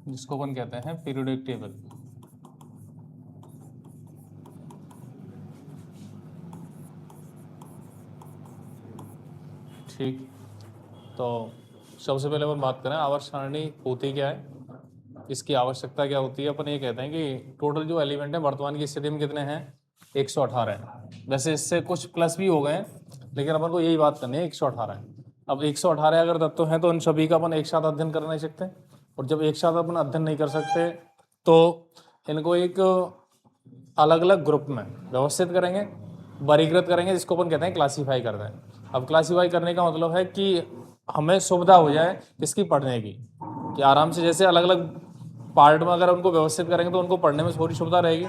जिसको अपन कहते हैं पीरियोडिक टेबल। ठीक, तो सबसे पहले अपन बात करें आवर्त सारणी होती क्या है, इसकी आवश्यकता क्या होती है। अपन ये कहते हैं कि टोटल जो एलिमेंट है वर्तमान की स्थिति में कितने हैं, 118 है। वैसे इससे कुछ प्लस भी हो गए हैं, लेकिन अपन को यही बात करनी है, 118 है। अब 118 अगर तत्व हैं तो इन सभी का अपन एक साथ अध्ययन कर नहीं सकते, और जब एक साथ अपन अध्ययन नहीं कर सकते तो इनको एक अलग अलग ग्रुप में व्यवस्थित करेंगे, वर्गीकृत करेंगे, जिसको अपन कहते हैं क्लासीफाई करते हैं। अब क्लासीफाई करने का मतलब है कि हमें सुविधा हो जाए इसकी पढ़ने की, कि आराम से जैसे अलग अलग पार्ट में अगर उनको व्यवस्थित करेंगे तो उनको पढ़ने में थोड़ी सुविधा रहेगी।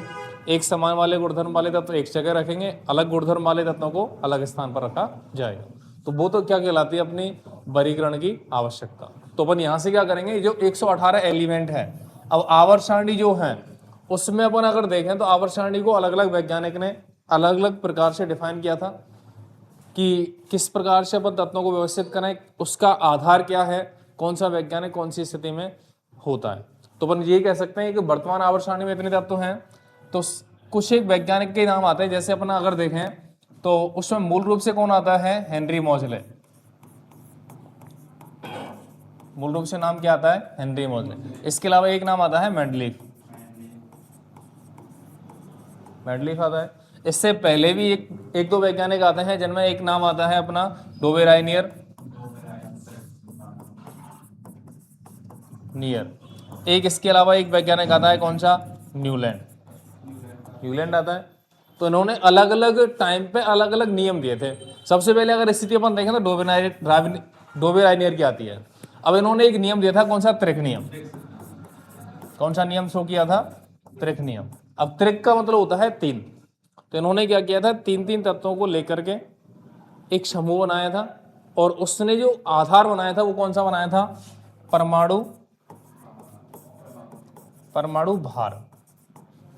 एक समान वाले गुणधर्म वाले तत्व एक जगह रखेंगे, अलग गुणधर्म वाले तत्वों को अलग स्थान पर रखा जाएगा। तो वो तो क्या कहलाती है अपनी वर्गीकरण की आवश्यकता। तो अपन यहाँ से क्या करेंगे, जो 118 एलिमेंट है, अब आवर्त सारणी जो है उसमें अपन अगर देखें तो आवर्त सारणी को अलग अलग वैज्ञानिक ने अलग अलग प्रकार से डिफाइन किया था कि किस प्रकार से अपन तत्वों को व्यवस्थित करें, उसका आधार क्या है, कौन सा वैज्ञानिक कौन सी स्थिति में होता है। तो अपन ये कह सकते हैं कि वर्तमान आवर्त सारणी में इतने तत्व हैं, तो कुछ एक वैज्ञानिक के नाम आते हैं। जैसे अपन अगर देखें तो उसमें मूल रूप से कौन आता है, हेनरी मोजले। मूल रूप से नाम क्या आता है, हेनरी मोजले। इसके अलावा एक नाम आता है मेंडलीफ, मेंडलीफ आता है। इससे पहले भी एक दो वैज्ञानिक आते हैं जिनमें एक नाम आता है अपना डोबेराइनियर नियर। एक इसके अलावा एक वैज्ञानिक आता है कौन सा, न्यूलैंड, न्यूलैंड आता है। तो इन्होंने अलग अलग टाइम पे अलग अलग नियम दिए थे। सबसे पहले अगर स्थिति अपन देखें तो डोबेराइनियर की आती है। अब इन्होंने एक नियम दिया था कौन सा, त्रिक नियम। कौन सा नियम शो किया था, त्रिक नियम। अब त्रिक का मतलब होता है तीन। तो इन्होंने क्या किया था, तीन तीन तत्वों को लेकर के एक समूह बनाया था, और उसने जो आधार बनाया था वो कौन सा बनाया था, परमाणु परमाणु भार।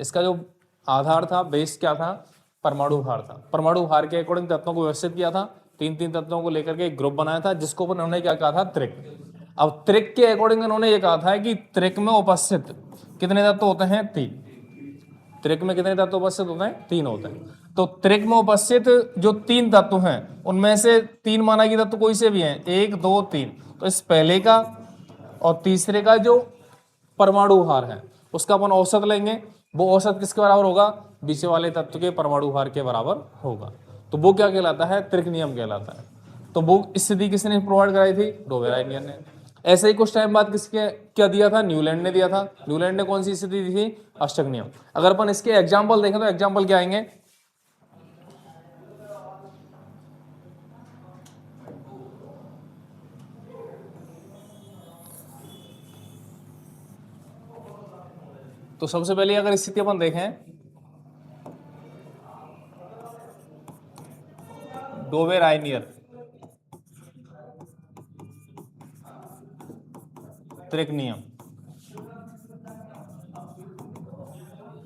इसका जो आधार था, बेस क्या था, परमाणु भार था। परमाणु भार के अकॉर्डिंग तत्वों को व्यवस्थित किया था, तीन तीन तत्वों को लेकर के एक ग्रुप बनाया था, जिसको उन्होंने क्या कहा था, त्रिक। अब त्रिक के अकॉर्डिंग उन्होंने ये कहा था कि त्रिक में उपस्थित कितने तत्व होते हैं, तीन। त्रिक में कितने तत्व उपस्थित होते हैं, तीन होते हैं। तो त्रिक में उपस्थित जो तीन तत्व हैं उनमें से तीन माना कि तत्व कोई से भी हैं, एक दो तीन। तो इस पहले का और तीसरे का जो परमाणु भार है उसका अपन औसत लेंगे। वो औसत किसके बराबर होगा, बीच वाले तत्व के परमाणु भार के बराबर होगा। तो वो क्या कहलाता है, त्रिक नियम कहलाता है। तो वो स्थिति किसने प्रोवाइड कराई थी, डोबेराइनियर ने। ऐसे ही कुछ टाइम बाद किसके क्या दिया था, न्यूलैंड ने दिया था। न्यूलैंड ने कौन सी स्थिति दी थी, अष्टक नियम। अगर अपन इसके एग्जाम्पल देखें तो एग्जाम्पल क्या आएंगे, तो सबसे पहले अगर स्थिति अपन देखें, डोबेराइनियर त्रिक नियम।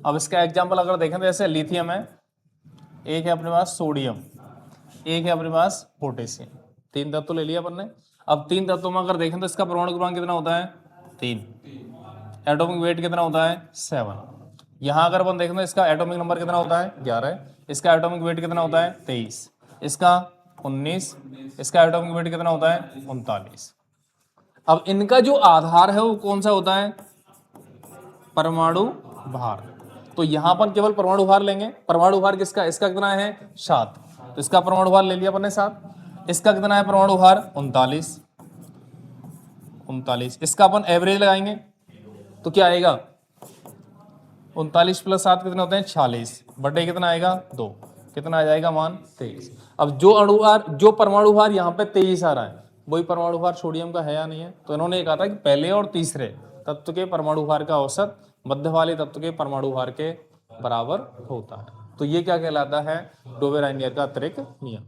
अब इसका एग्जाम्पल अगर देखें तो जैसे लिथियम है, एक है अपने पास सोडियम, एक है अपने पास पोटेशियम, तीन तत्व ले लिया अपन ने। अब तीन तत्वों में अगर देखें तो इसका परमाणु क्रमांक कितना होता है, तीन। एटॉमिक वेट कितना होता है, 7। यहां अगर अपन देखें तो इसका एटॉमिक नंबर कितना होता है, 11। इसका एटॉमिक वेट कितना होता है, 23। इसका 19। इसका एटॉमिक वेट कितना होता है, 39। अब इनका जो आधार है वो कौन सा होता है, परमाणु भार। तो यहां पर केवल परमाणु भार लेंगे। परमाणु भार किसका, इसका कितना है, 7। तो इसका परमाणु भार ले लिया अपन ने 7। इसका कितना है परमाणु भार, 39। इसका अपन एवरेज लगाएंगे तो क्या आएगा, 39 + 7 कितने होते हैं, 46 बटे कितना आएगा, 2। कितना आ जाएगा मान, 23। अब जो अणुभार, जो परमाणु भार यहाँ पे 23 आ रहा है, वही परमाणु भार सोडियम का है या नहीं है। तो इन्होंने कहा था कि पहले और तीसरे तत्व के परमाणु भार का औसत मध्य वाले तत्व के परमाणु भार के बराबर होता है। तो ये क्या कहलाता है, डोबेराइनियर का त्रिक नियम।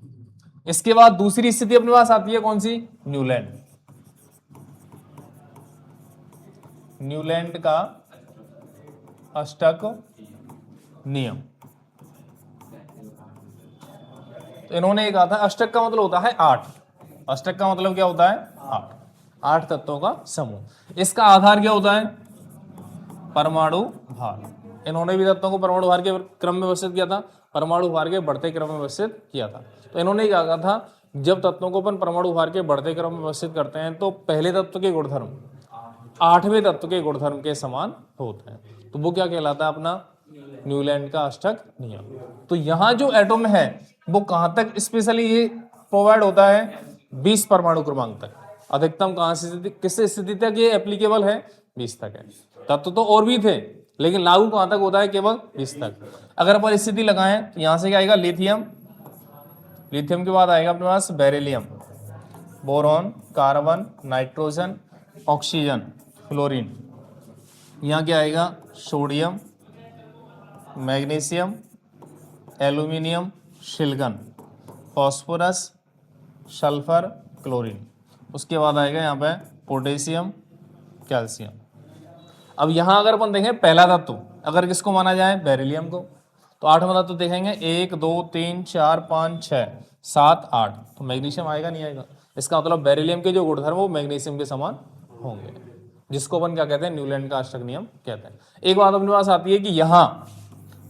इसके बाद दूसरी स्थिति अपने पास आती है कौन सी, न्यूलैंड। न्यूलैंड का अष्टक नियम। तो इन्होंने ये कहा था, अष्टक का मतलब होता है 8। अष्टक का मतलब क्या होता है, 8 तत्वों का समूह। इसका आधार क्या होता है, परमाणु भार। इन्होंने भी तत्वों को परमाणु भार के क्रम में व्यवस्थित किया था, परमाणु भार के बढ़ते क्रम में व्यवस्थित किया था। तो इन्होंने क्या कहा था, जब तत्वों को अपन परमाणु भार के बढ़ते क्रम में व्यवस्थित करते हैं तो पहले तत्व के गुणधर्म 8वें तत्व के गुणधर्म के समान होते हैं। तो वो क्या कहलाता है अपना न्यूलैंड का अष्टक नियम। तो यहाँ जो एटम है वो कहाँ तक स्पेशली ये प्रोवाइड होता है, 20 परमाणु क्रमांक तक। अधिकतम कहाँ से किस स्थिति तक ये एप्लीकेबल है, 20 तक है। तत्व तो और भी थे लेकिन लागू कहाँ तक होता है, केवल 20 तक। अगर अपन स्थिति लगाएं तो यहाँ से क्या आएगा, लिथियम, लिथियम के बाद आएगा अपने पास beryllium, boron, carbon, nitrogen, oxygen, fluorine. यहाँ क्या आएगा, sodium, magnesium, aluminium, silicon, phosphorus, sulphur, chlorine. उसके बाद आएगा यहाँ पे पोटेशियम, कैल्शियम। अब यहाँ अगर अपन देखें पहला तत्व अगर किसको माना जाए, बेरिलियम को, तो 8वां तत्व देखेंगे 1 2 3 4 5 6 7 8, तो मैग्नीशियम आएगा नहीं आएगा। इसका मतलब बेरिलियम के जो गुणधर्म वो मैग्नीशियम के समान होंगे, जिसको अपन क्या कहते हैं, न्यूलैंड का अष्टक नियम कहते हैं। एक बात अपने पास आती है कि यहाँ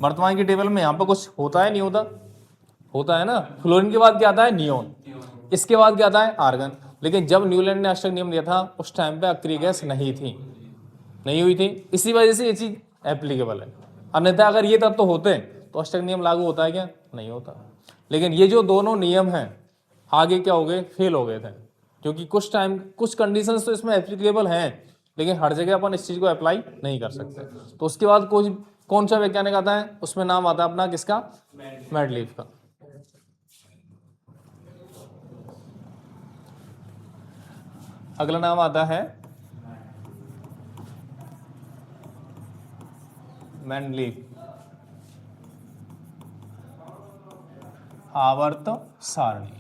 वर्तमान की टेबल में यहाँ पर कुछ होता है, नहीं होता, होता है ना। फ्लोरीन के बाद क्या आता है, नियोन, इसके बाद क्या आता है, आर्गन। लेकिन जब न्यूलैंड ने अष्टक नियम दिया था उस टाइम पे अक्रिय गैस नहीं थी, नहीं हुई थी, इसी वजह से ये चीज एप्लीकेबल है। अन्यथा अगर ये तत्व होते तो अष्टक नियम लागू होता है क्या, नहीं होता। लेकिन ये जो दोनों नियम हैं आगे क्या हो गए, फेल हो गए थे, क्योंकि कुछ टाइम कुछ कंडीशंस तो इसमें एप्लीकेबल हैं लेकिन हर जगह अपन इस चीज को अप्लाई नहीं कर सकते। तो उसके बाद कौन सा वैज्ञानिक आता है, उसमें नाम आता है अपना किसका, मेंडलीफ का। अगला नाम आता है मेंडलीफ, आवर्त सारणी।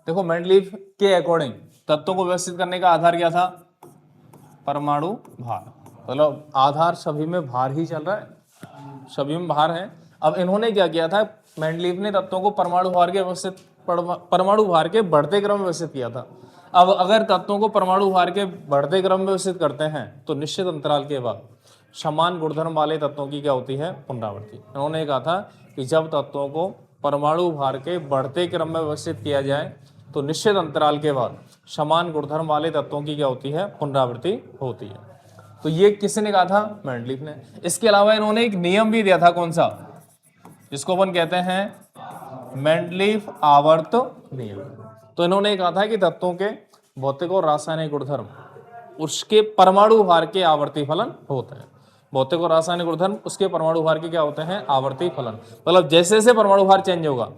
देखो मेंडलीफ के अकॉर्डिंग तत्वों को व्यवस्थित करने का आधार क्या था, परमाणु भार। मतलब आधार सभी में भार ही चल रहा है, सभी में भार है। अब इन्होंने क्या किया था, मेंडलीफ ने तत्वों को परमाणु भार के व्यवस्थित परमाणु भार के बढ़ते क्रम में व्यवस्थित किया था। अब अगर तत्वों को परमाणु भार के बढ़ते क्रम में व्यवस्थित करते हैं तो निश्चित अंतराल के बाद समान गुणधर्म वाले तत्वों की क्या होती है, पुनरावृत्ति। इन्होंने कहा था कि जब तत्वों को परमाणु भार के बढ़ते क्रम में व्यवस्थित किया जाए तो निश्चित अंतराल के बाद समान गुणधर्म वाले तत्वों की क्या होती है, पुनरावृत्ति होती है। तो ये किसने कहा था, मेंडलीफ ने। इसके अलावा इन्होंने एक नियम भी दिया था, कौन सा, जिसको अपन कहते हैं मेंडलीफ आवर्त नियम। तो इन्होंने कहा था कि तत्वों के भौतिक और रासायनिक गुणधर्म उसके परमाणु भार के आवर्ती फलन होते हैं। भौतिक और रासायनिक गुणधर्म उसके परमाणु भार के क्या होते हैं, आवर्ती फलन। मतलब जैसे जैसे परमाणु भार चेंज होगा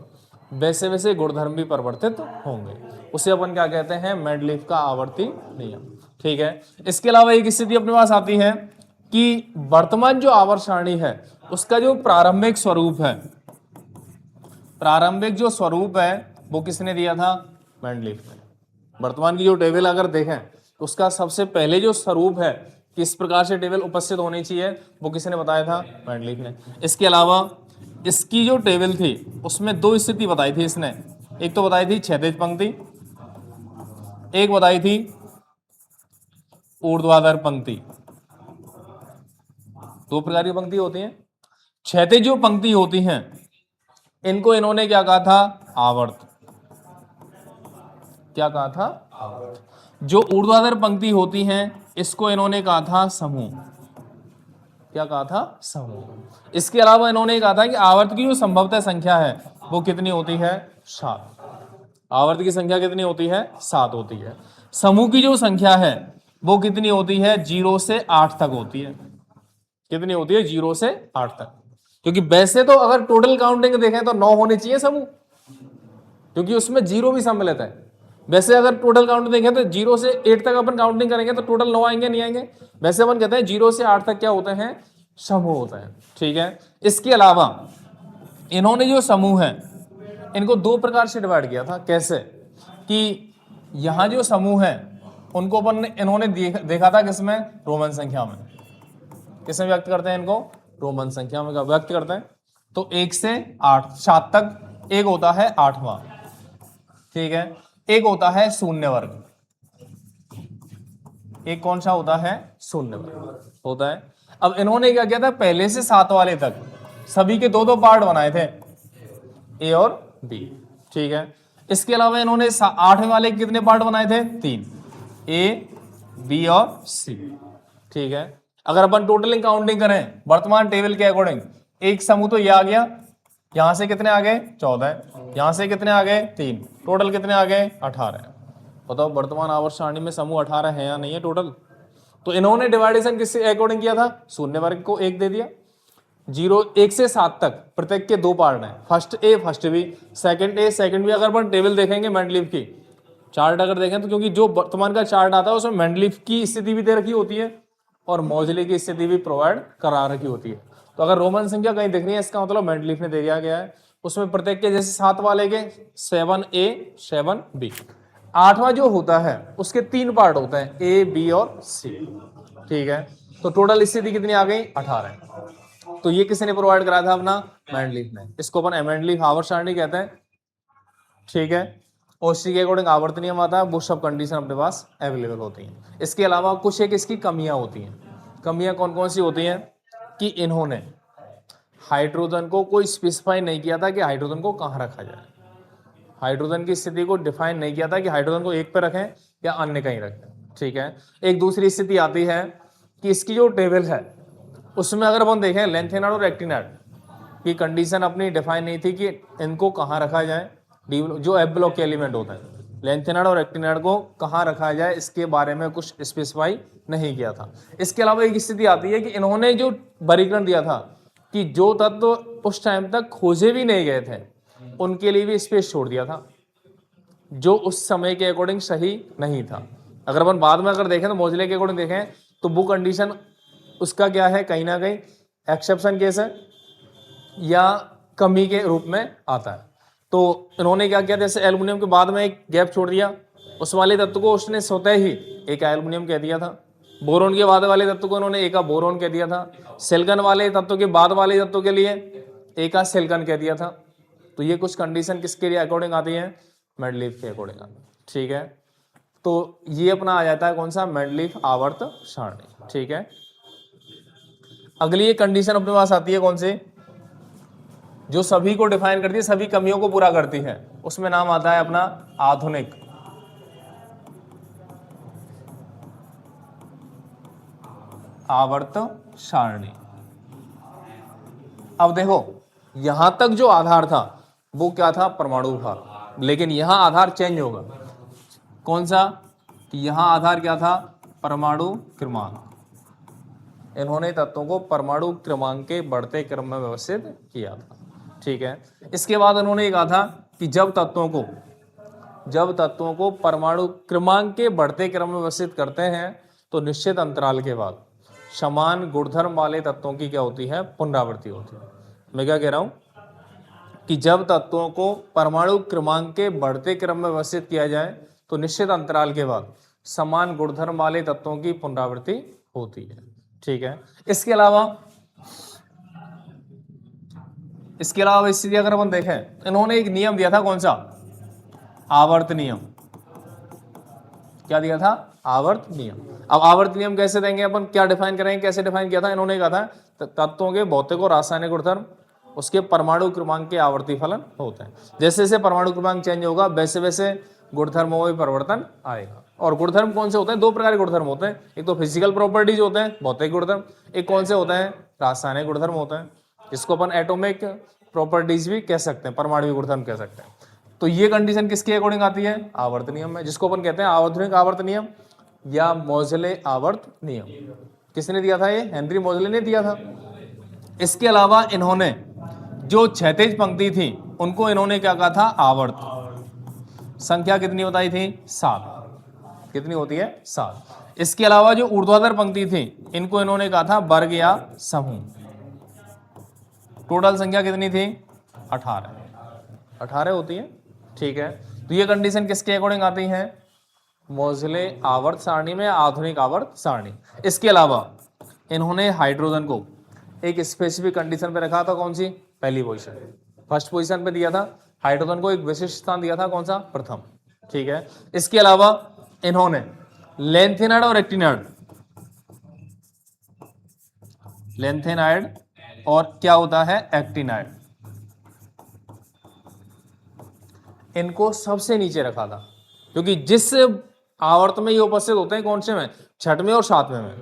वैसे वैसे गुणधर्म भी परिवर्तित होंगे। उसे अपन क्या कहते हैं, मेंडलीफ का आवर्ती नियम। ठीक है। इसके अलावा एक स्थिति अपने पास आती है कि वर्तमान जो आवर्त सारणी है उसका जो प्रारंभिक स्वरूप है, प्रारंभिक जो स्वरूप है वो किसने दिया था, मेंडलीफ ने। वर्तमान की जो टेबल अगर देखें तो उसका सबसे पहले जो स्वरूप है किस प्रकार से टेबल उपस्थित होनी चाहिए वो किसने बताया था, मेंडलीफ ने। इसके अलावा इसकी जो टेबल थी उसमें दो स्थिति बताई थी इसने। एक तो बताई थी क्षैतिज पंक्ति, एक बताई थी ऊर्ध्वाधर पंक्ति। दो प्रकार की पंक्ति होती हैं। क्षैतिज जो पंक्ति होती हैं इनको इन्होंने क्या कहा था, आवर्त। क्या कहा था, आवर्त। जो ऊर्ध्वाधर पंक्ति होती हैं इसको इन्होंने कहा था समूह। क्या कहा था, समूह। इसके अलावा इन्होंने कहा था कि आवर्त की जो संभवतः संख्या है वो कितनी होती है, 7। आवर्त की संख्या कितनी होती है, 7 होती है। समूह की जो संख्या है वो कितनी होती है, 0 से 8 तक होती है। कितनी होती है, 0 से 8 तक। क्योंकि वैसे तो अगर टोटल काउंटिंग देखें तो 9 होने चाहिए समूह, क्योंकि उसमें 0 भी सम्मिलित है। वैसे अगर टोटल काउंट देखें तो 0 से 8 तक अपन काउंटिंग करेंगे तो टोटल 9 आएंगे, नहीं आएंगे। वैसे अपन कहते हैं 0 से 8 तक क्या होते हैं, समूह होते हैं। ठीक है। इसके अलावा इन्होंने जो समूह है इनको दो प्रकार से डिवाइड किया था। कैसे कि यहां जो समूह है उनको अपन इन्होंने देखा था किसमें, रोमन संख्या में। किसमें व्यक्त करते हैं इनको, रोमन संख्या में व्यक्त करते हैं। तो 1 से 8 7 तक एक होता है 8वां। ठीक है। एक होता है शून्य वर्ग, एक कौन सा होता है, शून्य वर्ग होता है। अब इन्होंने क्या किया था, पहले से 7 वाले तक सभी के 2-2 पार्ट बनाए थे, ए और बी, ठीक है। इसके अलावा इन्होंने 8वें वाले के कितने पार्ट बनाए थे, 3, ए बी और सी, ठीक है। अगर अपन टोटलिंग काउंटिंग करें वर्तमान टेबल के अकॉर्डिंग, एक समूह तो ये आ गया, यहां से कितने आ गए 14, यहां से कितने आ गए 3, टोटल कितने आ गए 18। बताओ वर्तमान आवर्त सारणी में समूह 18 है या नहीं है टोटल। तो इन्होंने डिवाइडेशन किससे अकॉर्डिंग किया था, शून्य वर्ग को 1 दे दिया, 1 से 7 तक प्रत्येक के 2 पार्ट हैं, first A first B, second A second B. अगर अपन टेबल देखेंगे मेंडलीव की चार्ट अगर देखें तो, क्योंकि जो वर्तमान का चार्ट आता है उसमें मेंडलीव की स्थिति भी दे रखी होती है और मॉजुले की स्थिति भी प्रोवाइड करा रखी होती है। तो अगर रोमन संख्या कहीं दिख रही है इसका मतलब मेंडलीव ने दे दिया गया है। उसमें प्रत्येक के जैसे 7 वाले के 7A 7B, 8वां जो होता है उसके 3 पार्ट होते हैं, ए बी और सी, ठीक है। तो टोटल स्थिति कितनी आ गई 18। तो ये किसने प्रोवाइड कराया था, अपना मेंडलीव ने। इसको अपन मेंडलीव आवर्त सारणी कहते हैं, ठीक है। और इसी के अकॉर्डिंग आवर्त नियम आता है, वो सब कंडीशन अपने पास अवेलेबल होती हैं। इसके अलावा कुछ एक इसकी कमियां होती हैं। कमियां कौन कौन सी होती हैं कि इन्होंने हाइड्रोजन को कोई स्पेसिफाई नहीं किया था कि हाइड्रोजन को कहाँ रखा जाए, हाइड्रोजन की स्थिति को डिफाइन नहीं किया था कि हाइड्रोजन को एक पे रखें या अन्य कहीं रखें, ठीक है। एक दूसरी स्थिति आती है कि इसकी जो टेबल है उसमें अगर अपन देखें लेंथेनाइड और एक्टिनाइड की कंडीशन अपनी डिफाइन नहीं थी कि इनको कहाँ रखा जाए, जो एफ ब्लॉक के एलिमेंट होते हैं लेंथेनाइड और एक्टिनाइड को कहाँ रखा जाए इसके बारे में कुछ स्पेसिफाई नहीं किया था। इसके अलावा एक स्थिति आती है कि इन्होंने जो वर्गीकरण दिया था कि जो तत्व उस टाइम तक खोजे भी नहीं गए थे उनके लिए भी स्पेस छोड़ दिया था, जो उस समय के अकॉर्डिंग सही नहीं था। अगर अपन बाद में अगर देखें तो मॉजुले के अकॉर्डिंग देखें तो वो कंडीशन उसका क्या है, कहीं ना कहीं एक्सेप्शन केस है या कमी के रूप में आता है। तो इन्होंने क्या किया, जैसे एल्युमिनियम के बाद में एक गैप छोड़ दिया, उस वाले तत्व को उसने स्वतः ही एक एल्युमिनियम कह दिया था। बोरोन के बाद वाले तत्व को उन्होंने एका बोरोन कह दिया था। सिलिकॉन वाले तत्व के बाद वाले तत्व के लिए एका सिलिकॉन कह दिया था। तो ये कुछ कंडीशन किसके लिए अकॉर्डिंग आती है, मेंडलीव के अकॉर्डिंग आती है, ठीक है। तो ये अपना आ जाता है कौन सा, मेंडलीव आवर्त सारणी, ठीक है। अगली एक कंडीशन अपने पास आती है कौन सी, जो सभी को डिफाइन करती है, सभी कमियों को पूरा करती है, उसमें नाम आता है अपना आधुनिक आवर्त सारणी। अब देखो यहां तक जो आधार था वो क्या था, परमाणु भार, लेकिन यहां आधार चेंज होगा। कौन सा, कि यहां आधार क्या था, परमाणु क्रमांक। इन्होंने तत्वों को परमाणु क्रमांक के बढ़ते क्रम में व्यवस्थित किया था, ठीक है। इसके बाद उन्होंने कहा था कि जब तत्वों को परमाणु क्रमांक के बढ़ते क्रम में व्यवस्थित करते हैं तो निश्चित अंतराल के बाद समान गुणधर्म वाले तत्वों की क्या होती है, पुनरावृत्ति होती है। मैं क्या कह रहा हूं कि जब तत्वों को परमाणु क्रमांक के बढ़ते क्रम में व्यवस्थित किया जाए तो निश्चित अंतराल के बाद समान गुणधर्म वाले तत्वों की पुनरावृत्ति होती है, ठीक है। इसके अलावा स्थिति अगर अपन देखें, इन्होंने एक नियम दिया था, कौन सा, आवर्त नियम। क्या दिया था, आवर्त नियम। अब आवर्त नियम कैसे देंगे अपन, क्या डिफाइन करेंगे, कैसे डिफाइन किया था, इन्होंने कहा था तत्वों के भौतिक और रासायनिक गुणधर्म उसके परमाणु क्रमांक के आवर्ती फलन होते हैं। जैसे जैसे परमाणु क्रमांक चेंज होगा वैसे वैसे गुणधर्मों में परिवर्तन आएगा। और गुणधर्म कौन से होते हैं, 2 प्रकार के गुणधर्म होते हैं, एक तो फिजिकल प्रॉपर्टीज होते हैं भौतिक गुणधर्म, एक कौन से होते हैं, रासायनिक गुणधर्म होते हैं, जिसको अपन एटॉमिक प्रॉपर्टीज भी कह सकते हैं, परमाणु गुणधर्म कह सकते हैं। तो ये कंडीशन किसके अकॉर्डिंग आती है, आवर्त नियम में, जिसको अपन कहते हैं आधुनिक आवर्त नियम या मॉजुले आवर्त नियम। किसने दिया था, ये हेनरी मॉजुले ने दिया था। इसके अलावा इन्होंने जो क्षैतिज पंक्ति थी उनको इन्होंने क्या कहा था, आवर्त संख्या कितनी बताई थी, 7। कितनी होती है, 7। इसके अलावा जो ऊर्ध्वाधर पंक्ति थी इनको इन्होंने कहा था वर्ग या समूह। टोटल संख्या कितनी थी, 18 होती है, ठीक है। तो ये कंडीशन किसके अकॉर्डिंग आती है, मॉजुले आवर्त सारणी में, आधुनिक आवर्त सारणी। इसके अलावा इन्होंने हाइड्रोजन को एक स्पेसिफिक कंडीशन पे रखा था, कौन सी, पहली पोजीशन, फर्स्ट पोजीशन पे दिया था। हाइड्रोजन को एक विशिष्ट स्थान दिया था, कौन सा, प्रथम, ठीक है। इसके अलावा इन्होंने लेंथेनाइड और एक्टिनाइड, लेंथेनाइड और क्या होता है एक्टिनाइड, इनको सबसे नीचे रखा था, क्योंकि जिस आवर्त में ये उपस्थित होते हैं, कौन से में, छठवें और सातवें में,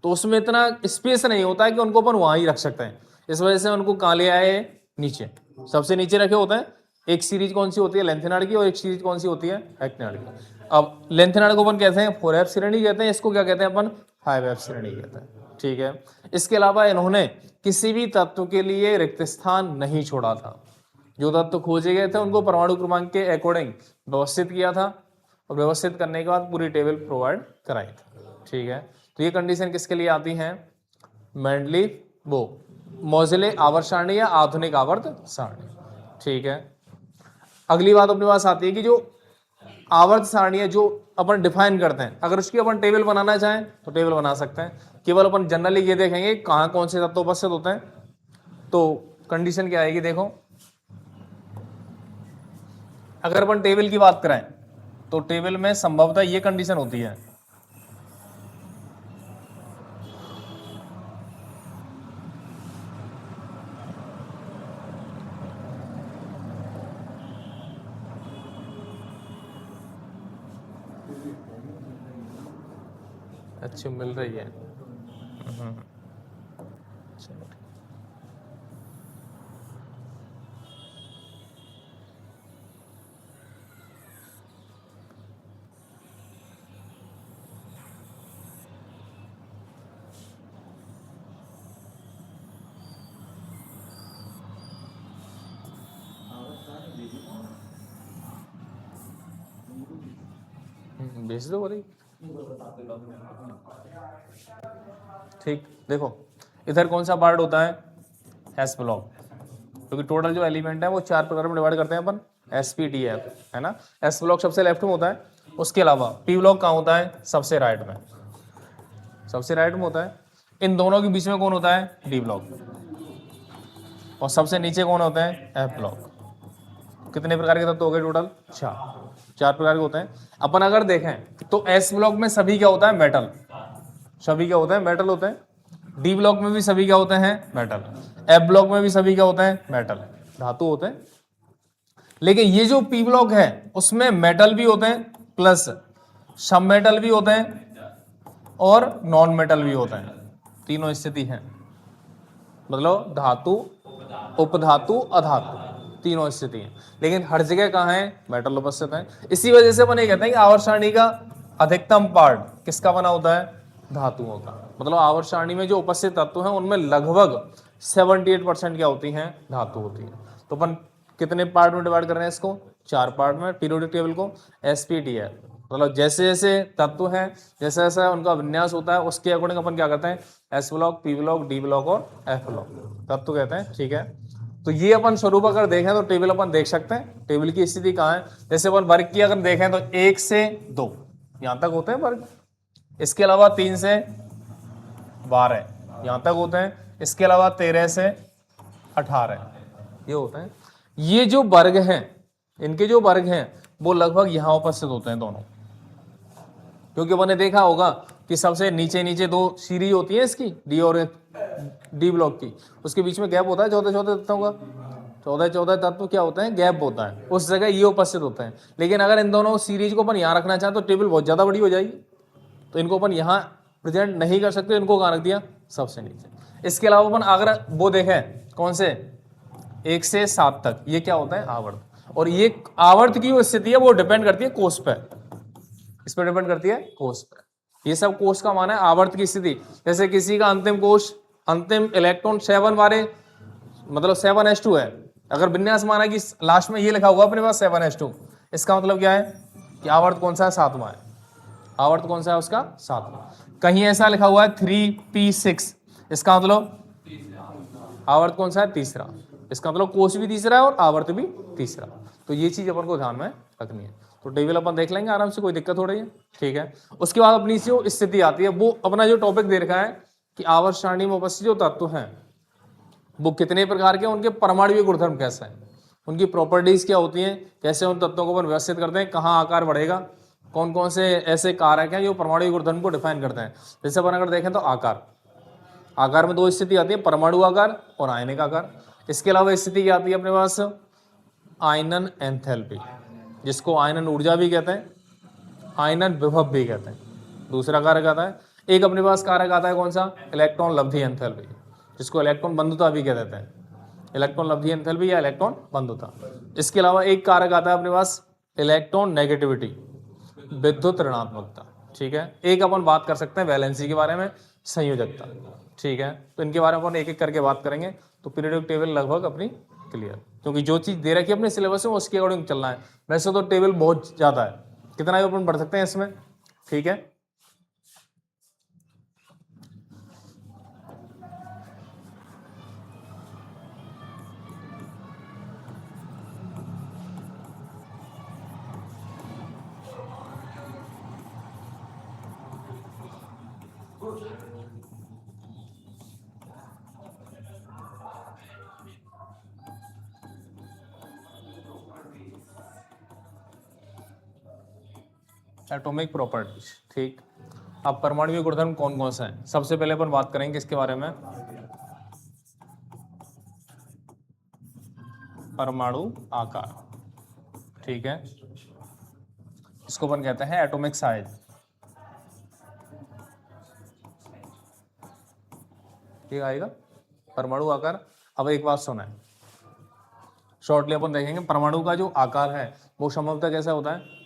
तो उसमें इतना स्पेस नहीं होता है कि उनको अपन वहां ही रख सकते हैं। इस वजह से उनको कहाँ ले आए, नीचे, सबसे नीचे रखे होते हैं। एक सीरीज कौन सी होती है, लेंथेनाइड की, और एक सीरीज कौन सी होती है, एक्टिनाइड की। अब लेंथेनाइड को अपन कहते हैं 4F श्रेणी कहते हैं, इसको क्या कहते हैं अपन, 5F श्रेणी कहते हैं। ठीक है, इसके अलावा इन्होंने किसी भी तत्व के लिए रिक्त स्थान नहीं छोड़ा था। जो तत्व खोजे गए थे उनको परमाणु क्रमांक के अकॉर्डिंग व्यवस्थित किया था, और व्यवस्थित करने के बाद पूरी टेबल प्रोवाइड कराई थी। ठीक है, तो ये कंडीशन किसके लिए आती है, मेंडलीव वो मोज़ेले आवर्त सारणी या आधुनिक आवर्त सारणी। ठीक है, अगली बात अपने पास आती है कि जो आवर्त सारणी है जो अपन डिफाइन करते हैं, अगर उसकी अपन टेबल बनाना चाहें तो टेबल बना सकते हैं। केवल अपन जनरली ये देखेंगे कहाँ कौन से तत्व उपस्थित होते हैं। तो कंडीशन क्या आएगी, देखो, अगर अपन टेबल की बात करें तो टेबल में संभवतः ये कंडीशन होती है, अच्छी मिल रही है। चलो, भेज दो बोली। ठीक, देखो इधर कौन सा पार्ट होता है, एस ब्लॉक, क्योंकि टोटल जो एलिमेंट है वो 4 प्रकार में डिवाइड करते हैं अपन, एस पी डी एफ, है ना। एस ब्लॉक सबसे लेफ्ट में होता है, उसके अलावा पी ब्लॉक कहाँ होता है, सबसे राइट में, सबसे राइट में होता है। इन दोनों के बीच में कौन होता है, डी ब्लॉक, और सबसे नीचे कौन होता है, एफ ब्लॉक। कितने प्रकार के तत्व हो गए टोटल, 4 प्रकार के होते हैं। अपन अगर देखें तो एस ब्लॉक में सभी क्या होता है, मेटल, सभी क्या होते हैं, मेटल होते हैं। डी ब्लॉक में भी सभी क्या होते हैं, मेटल। एफ ब्लॉक में भी सभी क्या होते हैं, मेटल, धातु होते हैं। लेकिन ये जो पी ब्लॉक है उसमें मेटल भी होते हैं, प्लस सब मेटल भी होते हैं, और नॉन मेटल भी होते हैं। तीनों स्थिति हैं, मतलब धातु, उपधातु, अधातु, तीनों स्थिति हैं। लेकिन हर जगह कहाँ है, मेटल उपस्थित है। इसी वजह से अपन ये कहते हैं कि आवर्त सारणी का अधिकतम पार्ट किसका बना होता है, धातुओं का। मतलब आवर्त सारणी में जो उपस्थित तत्व हैं उनमें लगभग 78% क्या होती हैं, धातु होती है। तो अपन कितने पार्ट में डिवाइड कर रहे हैं इसको, 4 पार्ट में, पीरियोडिक टेबल को एसपीटीएफ। मतलब जैसे जैसे तत्व हैं, जैसे जैसा उनका विन्यास होता है उसके अकॉर्डिंग अपन क्या करते हैं, S block, P block, D block और एफ ब्लॉक तत्व कहते हैं। ठीक है, तो ये अपन स्वरूप अगर देखें तो टेबल अपन देख सकते हैं, टेबल की स्थिति कहाँ है। जैसे अपन वर्ग की अगर देखें तो 1 से 2 यहां तक होते हैं वर्ग, इसके अलावा 3 से 12 यहां तक होते हैं, इसके अलावा 13 से 18 ये होते हैं। ये जो वर्ग हैं, इनके जो वर्ग हैं वो लगभग यहां उपस्थित होते हैं दोनों, क्योंकि मैंने देखा होगा कि सबसे नीचे नीचे 2 सीरीज होती है इसकी, डी और डी ब्लॉक की, उसके बीच में गैप होता है 14 तत्वों का, 14 तत्व क्या होते हैं, गैप होता है, उस जगह ये उपस्थित होते हैं। लेकिन अगर इन दोनों सीरीज को अपन यहाँ रखना चाहें तो टेबल बहुत ज्यादा बड़ी हो जाएगी, तो इनको अपन यहाँ प्रेजेंट नहीं कर सकते, इनको कहाँ रख दिया, सबसे नीचे। इसके अलावा अपन अगर वो देखें कौन से 1 से 7 तक, ये क्या होता है, आवर्त, और ये आवर्त की जो स्थिति है वो डिपेंड करती है कोष पर, इस पर डिपेंड करती है कोष पर। ये सब कोष का माना है आवर्त की स्थिति। जैसे किसी का अंतिम कोष, अंतिम इलेक्ट्रॉन 7 वाले, मतलब 7s2 है, अगर विन्यास माना कि लास्ट में ये लिखा हुआ अपने पास 7s2, इसका मतलब क्या है कि आवर्त कौन सा है, 7वां है। आवर्त कौन सा है उसका, 7वां। कहीं ऐसा लिखा हुआ है 3p6, इसका मतलब आवर्त कौन सा है, तीसरा। इसका मतलब कोष भी तीसरा है और आवर्त भी तीसरा। तो ये चीज अपन को ध्यान में रखनी है। तो टेबल अपन देख लेंगे आराम से, कोई दिक्कत हो रही है, ठीक है। उसके बाद अपनी जो स्थिति आती है, वो अपना जो टॉपिक दे रखा है कि आवर्त सारणी में उपस्थित जो तत्व हैं वो कितने प्रकार के, उनके परमाणुविक गुणधर्म कैसे हैं, उनकी प्रॉपर्टीज क्या होती हैं, कैसे उन तत्वों को अपन व्यवस्थित करते हैं, कहाँ आकार बढ़ेगा, कौन कौन से ऐसे कारक हैं जो परमाणु गुणधर्म को डिफाइन करते हैं। जैसे अपन अगर देखें तो आकार, आकार में दो स्थिति आती है, परमाणु आकार और आयनिक आकार। इसके अलावा स्थिति क्या आती है अपने पास, आयनन एंथैल्पी, जिसको आयनन ऊर्जा भी कहते हैं, आयनन विभव भी कहते हैं। दूसरा कारक आता है, एक अपने पास कारक आता है कौन सा, इलेक्ट्रॉन लब्धि एंथैल्पी, जिसको इलेक्ट्रॉन बंधुता भी कह देते हैं, इलेक्ट्रॉन लब्धि एंथैल्पी या इलेक्ट्रॉन बंधुता। इसके अलावा एक कारक आता है अपने पास इलेक्ट्रॉन नेगेटिविटी, विद्युत ऋणात्मकता। ठीक है, एक अपन बात कर सकते हैं वैलेंसी के बारे में, संयोजकता। ठीक है, तो इनके बारे में अपन एक एक करके बात करेंगे। तो पीरियोडिक टेबल लगभग अपनी क्लियर, क्योंकि जो चीज दे रखी है अपने सिलेबस में उसके अकॉर्डिंग चलना है। वैसे तो टेबल बहुत ज्यादा है, कितना भी अपन पढ़ सकते हैं इसमें। ठीक है, एटॉमिक प्रॉपर्टीज। ठीक, अब परमाणु गुणधर्म कौन कौन से हैं, सबसे पहले अपन बात करेंगे इसके बारे में, परमाणु आकार। ठीक है, इसको अपन कहते हैं एटॉमिक साइज। ठीक आएगा, परमाणु आकार। अब एक बात सुना है, शॉर्टली अपन देखेंगे परमाणु का जो आकार है वो संभवतः कैसा होता है,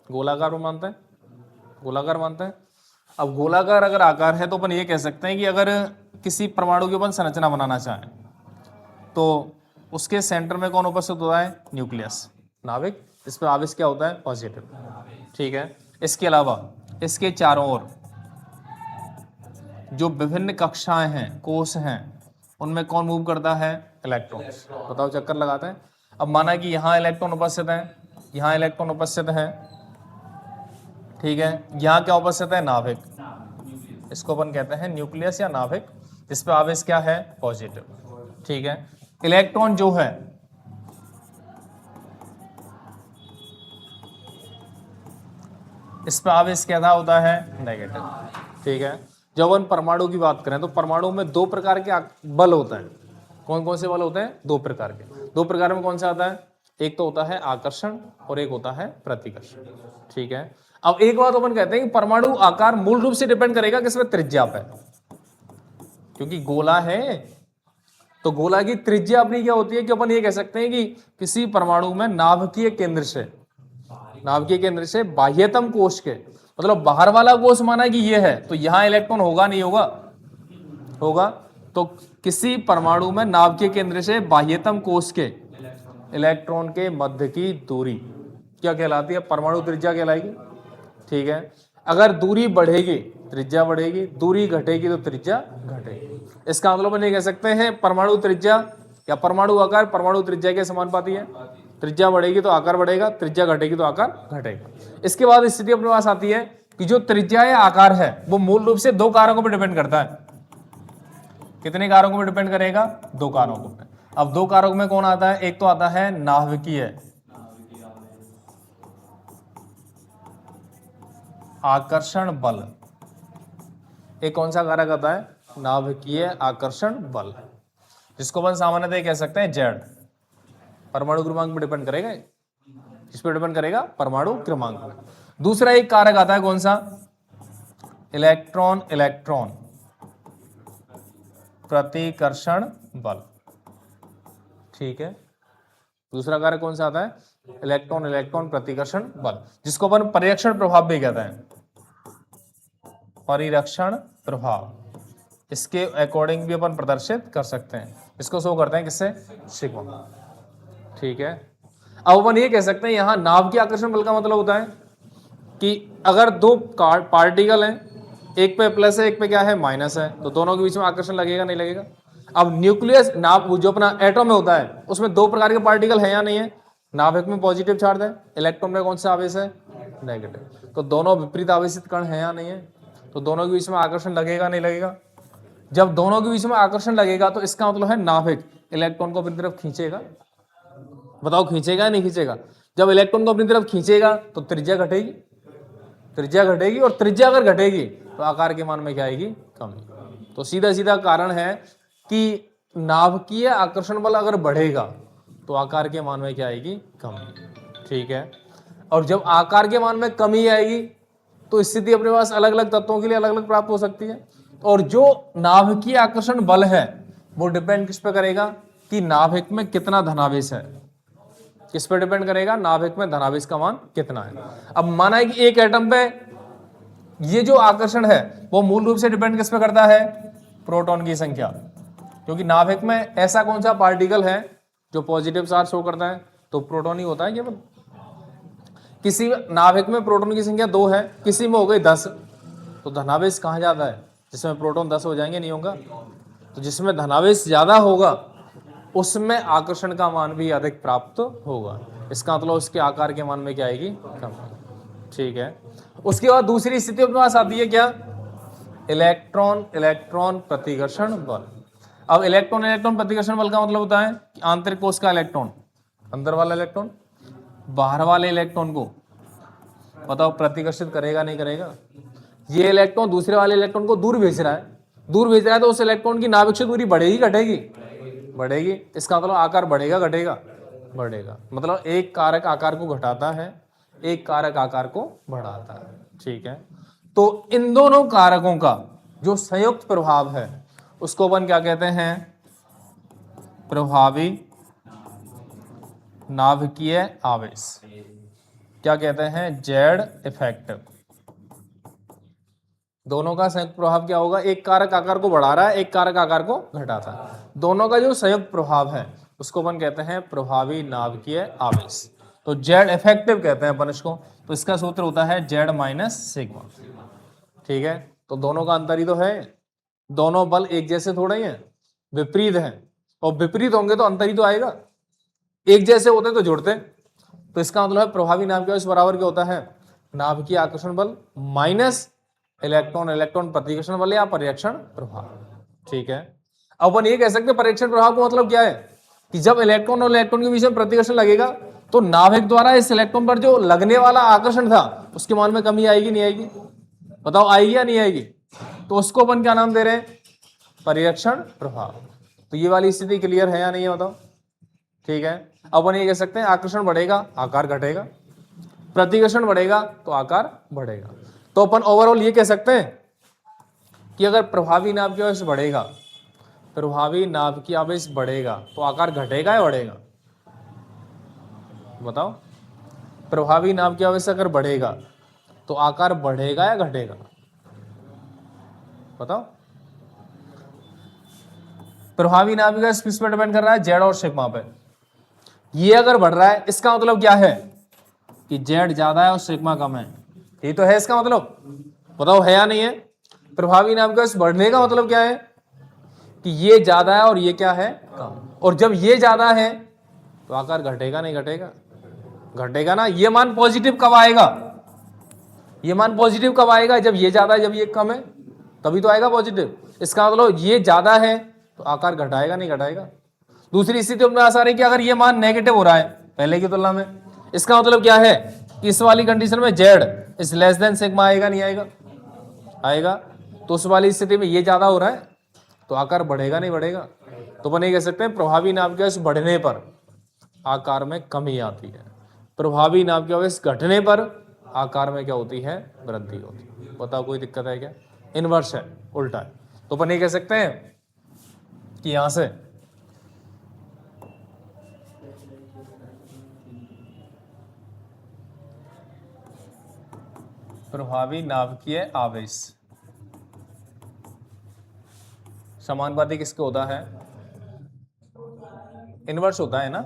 गोलाकार में मानते हैं, गोलाकार मानते हैं। अब गोलाकार अगर आकार है तो अपन ये कह सकते हैं कि अगर किसी परमाणु की अपन संरचना बनाना चाहें तो उसके सेंटर में कौन उपस्थित होता है, न्यूक्लियस, नाभिक। इस पर आवेश क्या होता है, पॉजिटिव। ठीक है, इसके अलावा इसके चारों ओर जो विभिन्न कक्षाएं हैं, कोष हैं, उनमें कौन मूव करता है, इलेक्ट्रॉन्स। बताओ, चक्कर लगाते हैं। अब माना कि यहाँ इलेक्ट्रॉन उपस्थित है, यहाँ इलेक्ट्रॉन उपस्थित है। ठीक है, यहाँ क्या उपस्थित है, नाभिक, इसको अपन कहते हैं न्यूक्लियस या नाभिक, इस पे आवेश क्या है, पॉजिटिव। ठीक है, इलेक्ट्रॉन जो है इस पे आवेश क्या होता है, नेगेटिव। ठीक है, जब हम परमाणु की बात करें तो परमाणु में दो प्रकार के बल होते हैं। कौन कौन से बल होते हैं, दो प्रकार के। दो प्रकार में कौन सा आता है, एक तो होता है आकर्षण और एक होता है प्रतिकर्षण। ठीक है, अब एक बात अपन कहते हैं कि परमाणु आकार मूल रूप से डिपेंड करेगा किस पे, त्रिज्या पे। क्योंकि गोला है तो गोला की त्रिज्या अपनी क्या होती है कि अपन ये कह सकते हैं कि किसी परमाणु में नाभिकीय केंद्र से बाह्यतम कोश के, मतलब बाहर वाला कोश माना कि ये है तो यहां इलेक्ट्रॉन होगा, नहीं होगा, होगा। तो किसी परमाणु में नाभिकीय केंद्र से बाह्यतम कोश के इलेक्ट्रॉन के मध्य की दूरी क्या कहलाती है, परमाणु त्रिज्या कहलाएगी। ठीक है, अगर दूरी बढ़ेगी त्रिज्या बढ़ेगी, दूरी घटेगी तो त्रिज्या घटेगी। इसका मतलब अपन ये कह सकते हैं परमाणु त्रिज्या या परमाणु आकार परमाणु त्रिज्या के समानुपाती है। त्रिज्या बढ़ेगी तो आकार बढ़ेगा, त्रिज्या घटेगी तो आकार घटेगा। इसके बाद स्थिति अपने पास आती है कि जो त्रिज्या या आकार है वो मूल रूप से दो कारकों पर डिपेंड करता है। कितने कारकों पर डिपेंड करेगा, दो कारकों पर। अब दो कारकों में कौन आता है, एक तो आता है नाभिकीय आकर्षण बल। एक कौन सा कारक आता है, नाभिकीय आकर्षण बल, जिसको अपन सामान्यतः कह सकते हैं जेड। परमाणु क्रमांक पर डिपेंड करेगा, किस पर डिपेंड करेगा, परमाणु क्रमांक पर। दूसरा एक कारक आता है कौन सा, इलेक्ट्रॉन इलेक्ट्रॉन प्रतिकर्षण बल। ठीक है, दूसरा कारक कौन सा आता है, इलेक्ट्रॉन इलेक्ट्रॉन प्रतिकर्षण बल, जिसको अपन परिरक्षण प्रभाव भी कहते हैं, परिरक्षण प्रभाव। इसके अकॉर्डिंग भी अपन प्रदर्शित कर सकते हैं, इसको शो करते हैं किससे, सिग्मा। ठीक है, अब अपन ये कह सकते हैं यहां नाभ के आकर्षण बल का मतलब होता है कि अगर दो पार्टिकल हैं, एक पे प्लस है एक पे क्या है, माइनस है, तो दोनों के बीच में आकर्षण लगेगा, नहीं लगेगा। अब न्यूक्लियस नाभ जो अपना एटम में होता है उसमें दो प्रकार के पार्टिकल है या नहीं है, नाभिक में पॉजिटिव चार्ज है, इलेक्ट्रॉन में कौन सा आवेश है, नेगेटिव। तो दोनों विपरीत आवेशित कण है या नहीं है, तो दोनों के बीच में आकर्षण लगेगा, नहीं लगेगा। जब दोनों के बीच में आकर्षण लगेगा तो इसका मतलब है नाभिक इलेक्ट्रॉन को अपनी तरफ खींचेगा। बताओ खींचेगा या नहीं खींचेगा। जब इलेक्ट्रॉन को अपनी तरफ खींचेगा तो त्रिज्या घटेगी, त्रिज्या घटेगी, और त्रिज्या अगर घटेगी तो आकार के मान में क्या आएगी? कमी। तो सीधा सीधा कारण है कि नाभिकीय आकर्षण बल अगर बढ़ेगा तो आकार के मान में क्या आएगी? कमी। ठीक है, और जब आकार के मान में कमी आएगी तो स्थिति अपने पास अलग अलग तत्वों के लिए अलग अलग प्राप्त हो सकती है। और जो नाभिकीय आकर्षण बल है वो डिपेंड किस पे करेगा कि नाभिक में कितना धनावेश है। किस पे डिपेंड करेगा? नाभिक में धनावेश का मान कितना है। अब माना है कि एक एटम पे ये जो आकर्षण है वो मूल रूप से डिपेंड किस पे करता है? प्रोटॉन की संख्या, क्योंकि नाभिक में ऐसा कौन सा पार्टिकल है जो पॉजिटिव चार्ज शो करता है? तो प्रोटॉन ही होता है केवल। किसी नाभिक में प्रोटॉन की संख्या 2 है, किसी में हो गई 10, तो धनावेश कहाँ ज्यादा है? जिसमें प्रोटॉन 10 हो जाएंगे, नहीं होगा? तो जिसमें धनावेश ज्यादा होगा उसमें आकर्षण का मान भी अधिक प्राप्त होगा। इसका मतलब उसके आकार के मान में क्या आएगी? कम। ठीक है, उसके बाद दूसरी स्थिति अपने पास आती है क्या? इलेक्ट्रॉन इलेक्ट्रॉन प्रतिकर्षण बल। अब इलेक्ट्रॉन इलेक्ट्रॉन प्रतिकर्षण बल का मतलब होता है कि आंतरिक कोश का इलेक्ट्रॉन, अंदर वाला इलेक्ट्रॉन बाहर वाले इलेक्ट्रॉन को बताओ प्रतिकर्षित करेगा नहीं करेगा? ये इलेक्ट्रॉन दूसरे वाले इलेक्ट्रॉन को दूर भेज रहा है, दूर भेज रहा है, तो उस इलेक्ट्रॉन की नाभिक से दूरी बढ़ेगी घटेगी? बढ़ेगी। इसका मतलब आकार बढ़ेगा घटेगा? बढ़ेगा। मतलब एक कारक आकार को घटाता है, एक कारक आकार को बढ़ाता है। ठीक है, तो इन दोनों कारकों का जो संयुक्त प्रभाव है उसको अपन क्या कहते हैं? प्रभावी नाभिकीय आवेश। क्या कहते हैं? Z effect. दोनों का संयुक्त प्रभाव क्या होगा? एक कारक आकार को बढ़ा रहा है, एक कारक आकार को घटाता है। दोनों का जो संयुक्त प्रभाव है उसको अपन कहते हैं प्रभावी नाभिकीय आवेश। तो जेड इफेक्टिव कहते हैं अपन इसको। तो इसका सूत्र होता है जेड माइनस सिग्मा। ठीक है, तो दोनों का अंतर ही तो है। दोनों बल एक जैसे थोड़े ही हैं, विपरीत हैं, और विपरीत होंगे तो अंतर ही तो आएगा। एक जैसे होते तो जुड़ते। तो इसका मतलब है प्रभावी नाभिकीय आवेश बराबर क्या होता है? नाभिकीय आकर्षण बल माइनस इलेक्ट्रॉन इलेक्ट्रॉन प्रतिकर्षण बल या परीक्षण प्रभाव। ठीक है, अब अपन ये कह सकते हैं परीक्षण प्रभाव का मतलब क्या है कि जब इलेक्ट्रॉन और इलेक्ट्रॉन के बीच में प्रतिकर्षण लगेगा तो नाभिक द्वारा इस इलेक्ट्रॉन पर जो लगने वाला आकर्षण था उसके मान में कमी आएगी नहीं आएगी? बताओ आएगी या नहीं आएगी? तो उसको अपन क्या नाम दे रहे हैं? परीक्षण प्रभाव। तो ये वाली स्थिति क्लियर है या नहीं है बताओ? ठीक है, अब अपन ये कह सकते हैं आकर्षण बढ़ेगा आकार घटेगा, प्रतिकर्षण बढ़ेगा तो आकार बढ़ेगा। तो अपन ओवरऑल ये कह सकते हैं कि अगर प्रभावी नाभिकीय आवेश बढ़ेगा, प्रभावी नाभिकीय आवेश बढ़ेगा तो आकार घटेगा या बढ़ेगा? बताओ, प्रभावी नाभिकीय आवेश अगर बढ़ेगा तो आकार बढ़ेगा या घटेगा? बताओ। प्रभावी नाभिकीय आवेश किस पर डिपेंड कर रहा है? जेड और सिग्मा पे। ये अगर बढ़ रहा है इसका मतलब क्या है कि जेड ज्यादा है और सिग्मा कम है। ये तो है इसका मतलब। बताओ है या नहीं है? प्रभावी नाभिकीय आवेश बढ़ने का मतलब क्या है कि ये ज्यादा है और ये क्या है? कम। और जब ये ज्यादा है तो आकार घटेगा नहीं घटेगा? घटेगा ना। ये मान पॉजिटिव कब आएगा? ये मान पॉजिटिव कब आएगा? जब ये ज्यादा है, जब ये कम है, तभी तो आएगा पॉजिटिव। इसका मतलब ये ज्यादा है तो आकार घटाएगा नहीं घटाएगा? दूसरी स्थिति अपने पास आ रही है कि अगर ये मान नेगेटिव हो रहा है पहले की तुलना में, इसका मतलब क्या है कि इस वाली कंडीशन में Z is less than sigma आएगा नहीं आएगा? आएगा। तो उस वाली स्थिति में ये ज्यादा हो रहा है तो आकार बढ़ेगा नहीं बढ़ेगा? तो अपन ये कह सकते हैं प्रभावी नाभिकीय आवेश बढ़ने पर आकार में कमी आती है, प्रभावी नाभिकीय आवेश घटने पर आकार में क्या होती है? वृद्धि होती है। बताओ कोई दिक्कत है क्या? इनवर्स है, उल्टा है। तो अपन ये कह सकते हैं कि यहां से प्रभावी नाभिकीय आवेश समानुपाती किसके होता है? इनवर्स होता है ना।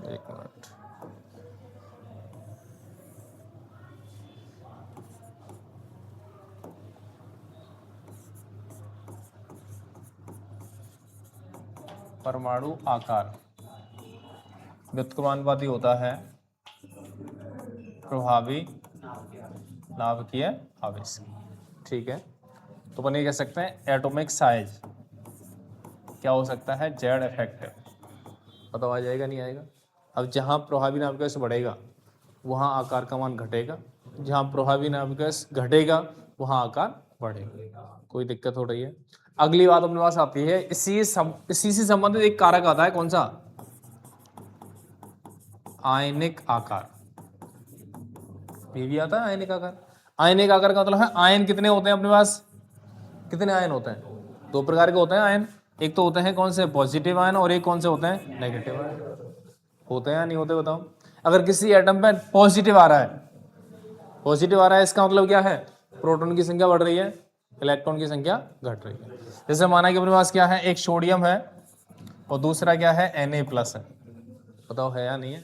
एक मिनट, परमाणु आकार व्युत्क्रमानुपाती होता है प्रभावी नाभिकीय आवेश। ठीक है, तो अपन ये कह सकते हैं एटॉमिक साइज क्या हो सकता है? Z effective. पता आ जाएगा नहीं आएगा? अब जहां प्रभावी नाभिकीय आवेश बढ़ेगा वहां आकार का मान घटेगा, जहाँ प्रभावी नाभिक घटेगा वहां आकार बढ़ेगा। कोई दिक्कत हो रही है? अगली बात अपने पास आती है, इसी से संबंधित एक कारक आता है, कौन सा? आयनिक आकार। ये भी आता है आयनिक आकार। आयनिक आकार का मतलब है आयन कितने होते हैं अपने पास? कितने आयन होते हैं? दो प्रकार के होते हैं आयन। एक तो होते हैं कौन से? पॉजिटिव आयन, और एक कौन से होते हैं? Negative ion. होते हैं या नहीं होते बताओ? अगर किसी एटम पे पॉजिटिव आ रहा है, पॉजिटिव आ रहा है, इसका मतलब क्या है? प्रोटॉन की संख्या बढ़ रही है, इलेक्ट्रॉन की संख्या घट रही है। जैसे माना कि अपने पास क्या है, एक सोडियम है और दूसरा क्या है, Na+ है। बताओ है या नहीं है?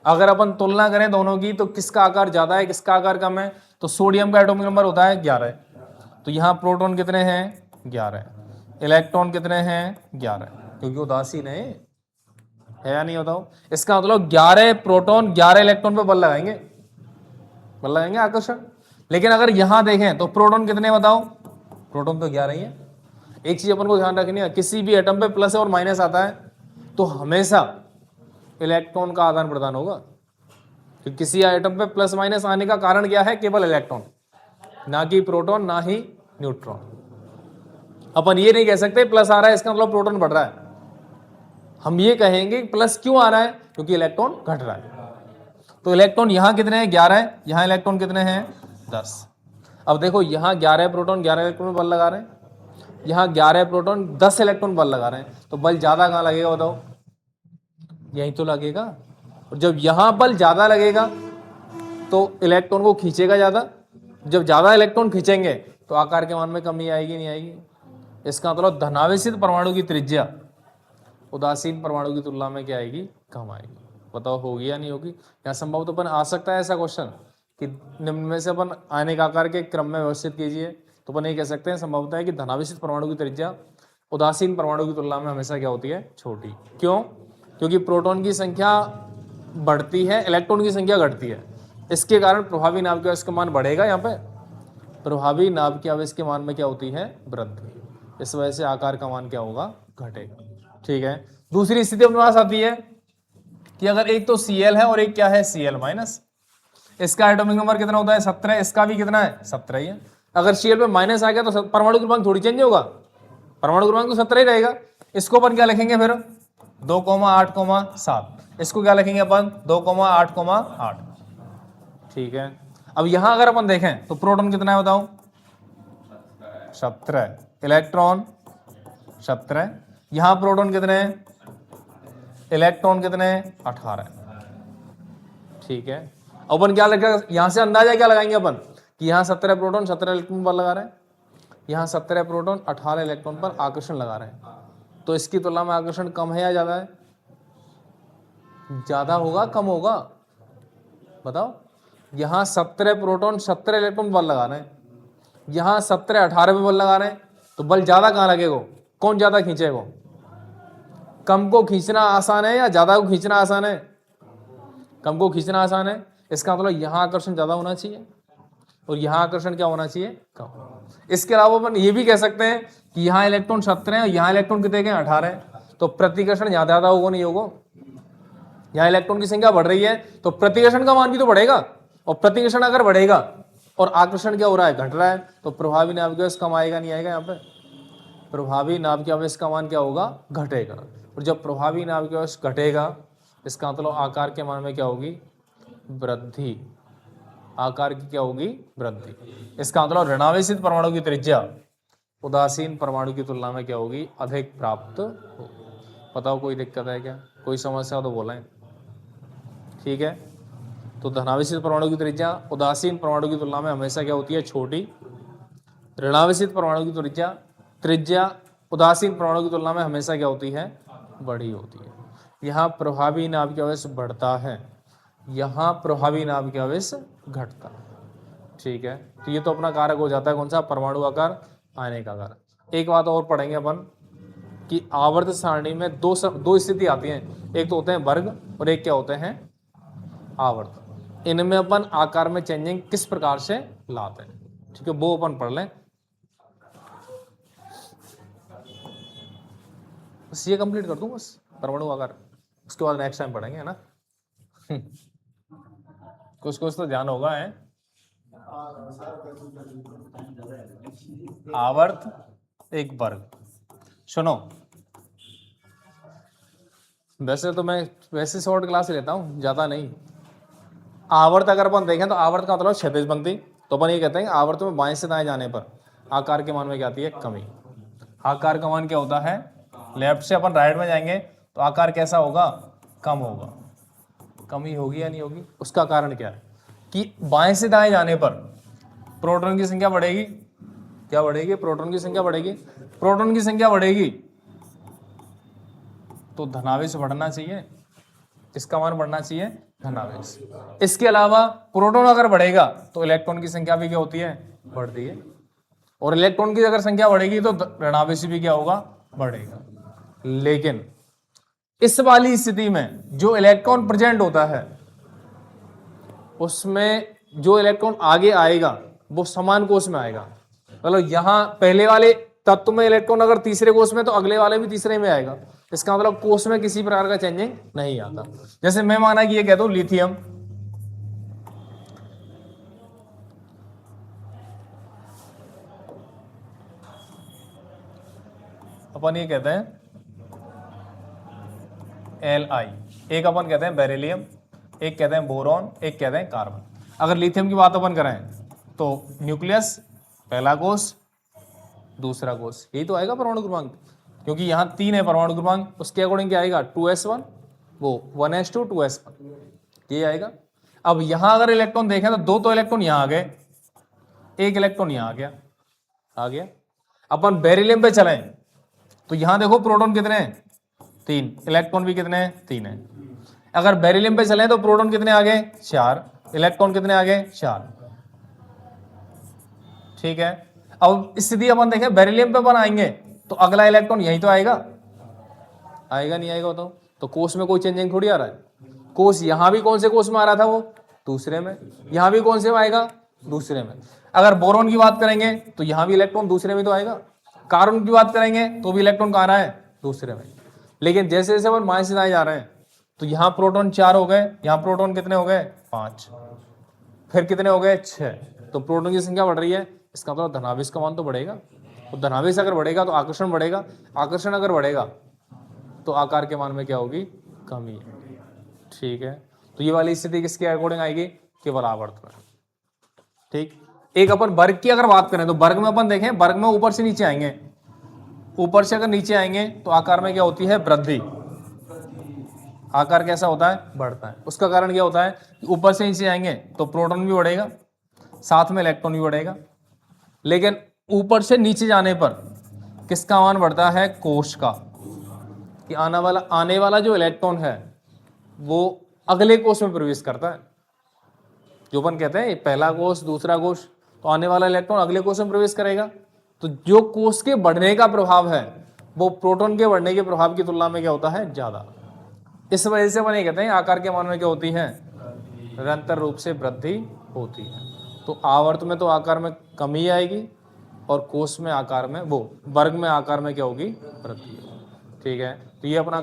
अगर अपन तुलना करें दोनों की तो किसका आकार ज्यादा है, किसका आकार कम है? तो सोडियम का एटॉमिक नंबर होता है 11। तो यहाँ प्रोटॉन कितने हैं? 11। इलेक्ट्रॉन कितने हैं? 11, क्योंकि उदासीन है या नहीं? बताओ। इसका मतलब 11 प्रोटॉन 11 इलेक्ट्रॉन पे बल लगाएंगे, बल लगाएंगे आकर्षण। लेकिन अगर यहां देखें तो प्रोटॉन कितने बताओ? प्रोटॉन तो 11 ही है। एक चीज अपन को ध्यान रखनी है, किसी भी एटम पे प्लस और माइनस आता है तो हमेशा इलेक्ट्रॉन का आदान प्रदान होगा। तो किसी एटम पे प्लस माइनस आने का कारण क्या है? केवल इलेक्ट्रॉन, ना कि प्रोटॉन, ना ही न्यूट्रॉन। अपन ये नहीं कह सकते प्लस आ रहा है इसका मतलब प्रोटॉन बढ़ रहा है। हम ये कहेंगे प्लस क्यों आ रहा है? क्योंकि इलेक्ट्रॉन घट रहा है। तो इलेक्ट्रॉन यहां कितने हैं? 11 है। यहां इलेक्ट्रॉन कितने हैं? 10। अब देखो, यहां 11 प्रोटॉन 11 इलेक्ट्रॉन बल लगा रहे हैं, यहां 11 प्रोटॉन 10 इलेक्ट्रॉन बल लगा रहे हैं, तो बल ज्यादा कहां लगेगा बताओ? यहीं तो लगेगा। और जब यहां बल ज्यादा लगेगा तो इलेक्ट्रॉन को खींचेगा ज्यादा। जब ज्यादा इलेक्ट्रॉन खींचेंगे तो आकार के मान में कमी आएगी, नहीं आएगी? इसका मतलब धनावेशित परमाणु की त्रिज्या उदासीन परमाणु की तुलना में क्या आएगी? कम आएगी। बताओ होगी या नहीं होगी? यहाँ संभव तो अपन आ सकता है ऐसा क्वेश्चन कि निम्न में से अपन आयनिक आकार के क्रम में व्यवस्थित कीजिए, तो अपन ये कह सकते हैं संभवतः है कि धनावेशित परमाणु की त्रिज्या उदासीन परमाणु की तुलना में हमेशा क्या होती है? छोटी। क्यों? क्योंकि प्रोटॉन की संख्या बढ़ती है, इलेक्ट्रॉन की संख्या घटती है। इसके कारण प्रभावी नाभिक आवेश का मान बढ़ेगा। यहाँ पे प्रभावी नाभिक आवेश के मान में क्या होती है? वृद्धि। इस वजह से आकार का मान क्या होगा? घटेगा। ठीक है। दूसरी स्थिति अपने पास आती है कि अगर एक तो Cl है और एक क्या है? Cl-। इसका एटॉमिक नंबर कितना होता है? 17। इसका भी कितना है? 17 ही है। अगर Cl पे माइनस आ गया तो परमाणु क्रमांक थोड़ी चेंज होगा, परमाणु क्रमांक तो 17 ही रहेगा। इसको अपन क्या लिखेंगे फिर? 2,8,7। इसको क्या लिखेंगे अपन? 2,8,8। ठीक है। अब यहां अगर अपन देखें तो प्रोटॉन कितना है बताओ? 17। इलेक्ट्रॉन 17। यहां प्रोटॉन कितने हैं? इलेक्ट्रॉन कितने हैं? 18। ठीक है। अपन क्या लगेगा यहां से? अंदाजा क्या लगाएंगे अपन कि यहां 17 प्रोटॉन 17 इलेक्ट्रॉन पर लगा रहे हैं, यहां 17 प्रोटॉन 18 इलेक्ट्रॉन पर आकर्षण लगा रहे हैं। तो इसकी तुलना में आकर्षण कम है या ज्यादा है? ज्यादा होगा, कम होगा? बताओ। यहां 17 प्रोटॉन 17 इलेक्ट्रॉन बल लगा रहे हैं, यहां 17 18 पे बल लगा रहे हैं, तो बल ज्यादा कहां लगेगा? कौन ज्यादा खींचेगा? कम को खींचना आसान है या ज्यादा को खींचना आसान है? कम को खींचना आसान है। इसका मतलब यहां आकर्षण ज्यादा होना चाहिए और यहां आकर्षण क्या होना चाहिए? कम। इसके अलावा अपन ये भी कह सकते हैं कि यहां इलेक्ट्रॉन 17 है और यहां इलेक्ट्रॉन कितने के? 18 है। तो प्रतिकर्षण ज्यादा होगा, नहीं होगा? यहां इलेक्ट्रॉन की संख्या बढ़ रही है तो प्रतिकर्षण का मान भी तो बढ़ेगा, और प्रतिकर्षण अगर बढ़ेगा और आकर्षण क्या हो रहा है? घट रहा है, तो प्रभावी नाभिक आवेश कम आएगा, नहीं आएगा? यहाँ पे प्रभावी नाभिक आवेश का मान क्या होगा? घटेगा। और जब प्रभावी नाभिक आवेश घटेगा इसका मतलब आकार के मान में क्या होगी? वृद्धि। आकार की क्या होगी? वृद्धि। इसका मतलब ऋणावेशित परमाणु की त्रिज्या उदासीन परमाणु की तुलना में क्या होगी? अधिक प्राप्त हो। बताओ कोई दिक्कत है क्या? कोई समस्या तो बोलें। ठीक है। तो धनावेशित परमाणु की त्रिज्या उदासीन परमाणु की तुलना में हमेशा क्या होती है? छोटी। ऋणावेशित परमाणु की त्रिज्या त्रिज्या उदासीन परमाणु की तुलना में हमेशा क्या होती है? बड़ी होती है। यहाँ प्रभावी नाभिक आवेश बढ़ता है, यहाँ प्रभावी नाभिक आवेश घटता है। ठीक है। तो ये तो अपना कारक हो जाता है कौन सा? परमाणु आकार, आयनिक आकार। एक बात और पढ़ेंगे अपन कि आवर्त सारणी में दो स्थिति आती हैं, एक तो होते हैं वर्ग और एक क्या होते हैं? आवर्त। इनमें अपन आकार में चेंजिंग किस प्रकार से लाते हैं, ठीक है, वो अपन पढ़ लें। बस ये कंप्लीट कर दूं, बस परमाणु आकार, उसके बाद नेक्स्ट टाइम पढ़ेंगे, है ना? कुछ कुछ तो ध्यान होगा है। आवर्त एक वर्ग। सुनो, वैसे तो मैं वैसे शॉर्ट क्लास लेता हूँ, ज्यादा नहीं। आवर्त अगर अपन देखें तो आवर्त का मतलब क्षैतिज पंक्ति, तो अपन ये कहते हैं कि आवर्त में बाएं से दाएं जाने पर आकार के मान में क्या आती है? कमी। आकार का मान क्या होता है? लेफ्ट से अपन राइट में जाएंगे तो आकार कैसा होगा? कम होगा। कमी होगी या नहीं होगी? उसका कारण क्या है कि बाएं से दाएं जाने पर प्रोटॉन की संख्या बढ़ेगी। क्या बढ़ेगी? प्रोटॉन की संख्या बढ़ेगी। प्रोटॉन की संख्या बढ़ेगी तो धनावेश बढ़ना चाहिए, इसका मान बढ़ना चाहिए धनावेश। इसके अलावा प्रोटॉन अगर बढ़ेगा तो इलेक्ट्रॉन की संख्या भी क्या होती है? बढ़ती है। और इलेक्ट्रॉन की अगर संख्या बढ़ेगी तो ऋणावेश भी क्या होगा? बढ़ेगा। लेकिन इस वाली स्थिति में जो इलेक्ट्रॉन प्रेजेंट होता है उसमें जो इलेक्ट्रॉन आगे आएगा वो समान कोष में आएगा। मतलब यहां पहले वाले तत्व में इलेक्ट्रॉन अगर तीसरे कोष में तो अगले वाले भी तीसरे में आएगा। इसका मतलब कोष में किसी प्रकार का चेंजिंग नहीं आता। जैसे मैं माना कि ये कहता हूं लिथियम, अपन ये कहते हैं Li, एक अपन कहते हैं बेरिलियम, एक कहते हैं बोरॉन, एक कहते हैं कार्बन। अगर लिथियम की बात अपन करें तो न्यूक्लियस पहला कोष, दूसरा कोष, यही तो आएगा परमाणु क्रमांक, क्योंकि यहाँ 3 है परमाणु क्रमांक। उसके अकॉर्डिंग क्या आएगा? 2s1, वो 1s2 2s1, ये आएगा। अब यहां अगर इलेक्ट्रॉन देखें तो दो तो इलेक्ट्रॉन यहां आ गए, एक इलेक्ट्रॉन यहां आ गया। अपन बेरिलियम पे चलें तो यहां देखो प्रोटॉन कितने हैं? 3, इलेक्ट्रॉन भी कितने हैं? 3 है। अगर बेरिलियम पे चलें तो प्रोटॉन कितने आ गए? 4, इलेक्ट्रॉन कितने आ गए? 4। ठीक है। अब स्थिति अपन देखें बेरिलियम पे अपन आएंगे तो अगला इलेक्ट्रॉन यही तो आएगा, आएगा नहीं आएगा? तो कोष में कोई चेंजिंग थोड़ी आ रहा है। कोष यहां भी कौन से कोष में आ रहा था? वो दूसरे में। यहां भी कौन से में आएगा? दूसरे में। अगर बोरॉन की बात करेंगे तो यहां भी इलेक्ट्रॉन दूसरे में तो आएगा। कार्बन की बात करेंगे तो भी इलेक्ट्रॉन कहाँ आ रहा है? दूसरे में। लेकिन जैसे जैसे अपन बाएं से दाएं जा रहे हैं तो यहाँ प्रोटॉन 4 हो गए, यहाँ प्रोटॉन कितने हो गए? 5, फिर कितने हो गए? 6। तो प्रोटॉन की संख्या बढ़ रही है, इसका मतलब धनावेश का मान तो बढ़ेगा। तो धनावेश अगर बढ़ेगा तो आकर्षण बढ़ेगा, आकर्षण अगर बढ़ेगा तो आकार के मान में क्या होगी? कमी है। ठीक है। तो ये वाली स्थिति किसके अकॉर्डिंग आएगी? केवल आवर्त में। ठीक। एक अपन वर्ग की अगर बात करें तो वर्ग में अपन देखें, वर्ग में ऊपर से नीचे आएंगे, ऊपर से अगर नीचे आएंगे तो आकार में क्या होती है? वृद्धि। आकार कैसा होता है? बढ़ता है। उसका कारण क्या होता है? ऊपर से नीचे आएंगे तो प्रोटॉन भी बढ़ेगा, साथ में इलेक्ट्रॉन भी बढ़ेगा। लेकिन ऊपर से नीचे जाने पर किसका मान बढ़ता है? कोष का। कि आने वाला जो इलेक्ट्रॉन है वो अगले कोष में प्रवेश करता है। जो अपन कहते हैं पहला कोष दूसरा कोष, तो आने वाला इलेक्ट्रॉन अगले कोष में प्रवेश करेगा। तो जो कोष के बढ़ने का प्रभाव है वो प्रोटॉन के बढ़ने के प्रभाव की तुलना में क्या होता है? ज्यादा। इस वजह से अपन ये कहते हैं आकार के मान में क्या होती है? निरंतर रूप से वृद्धि होती है। तो आवर्त में तो आकार में कमी आएगी और कोष में आकार में, वो वर्ग में आकार में क्या होगी? वृद्धि। ठीक है। तो ये अपना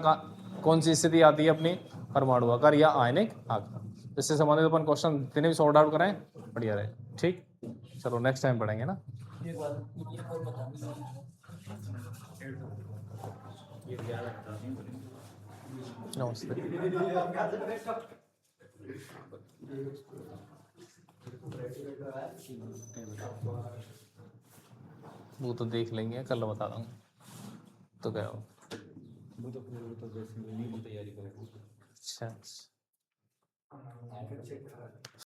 कौन सी स्थिति आती है अपनी? परमाणु आकार या आयनिक आकार। इससे संबंधित अपन क्वेश्चन जितने भी सॉर्ट आउट कराएं बढ़िया रहे। ठीक, चलो नेक्स्ट टाइम पढ़ेंगे ना। नमस्ते। वो तो देख लेंगे, कल बता दूंगा तो क्या हो। अच्छा।